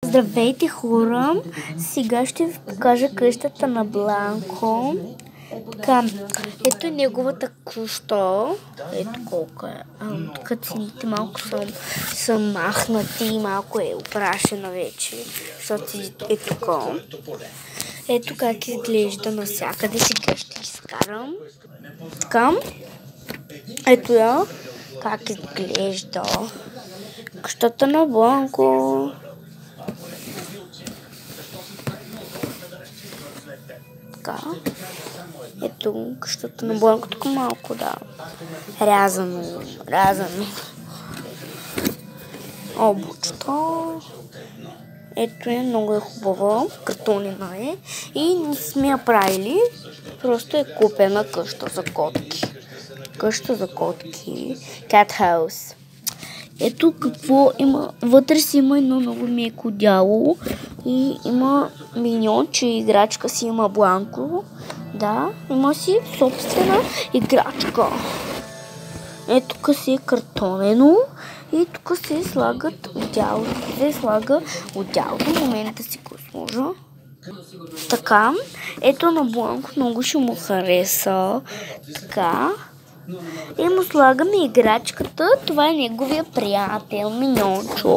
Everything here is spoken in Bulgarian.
Здравейте, хора! Сега ще ви покажа къщата на Бланко. Така, ето неговата къща. Ето колко е. Тук цените малко са махнати и малко е опрашена вече. Защото е тук. Ето как изглежда навсякъде. Сега ще ги скарам. Така. Ето я. Как изглежда къщата на Бланко. Така. Ето къщата на Бланко. Тук малко, да. Рязано. Обучта. Ето е, много е хубава. Картонена е. И не сме я правили. Просто е купена къща за котки. Къща за котки. Cat house. Ето какво има. Вътре си има едно много меко дяло. И има миньонче, играчка си има Бланко. Да, има си собствена играчка. Ето тук си е картонено. И тук се слагат отдялото. В момента си го сложа. Така. Ето на Бланко много ще му хареса. Така. И му слагаме играчката. Това е неговия приятел, Миньончо.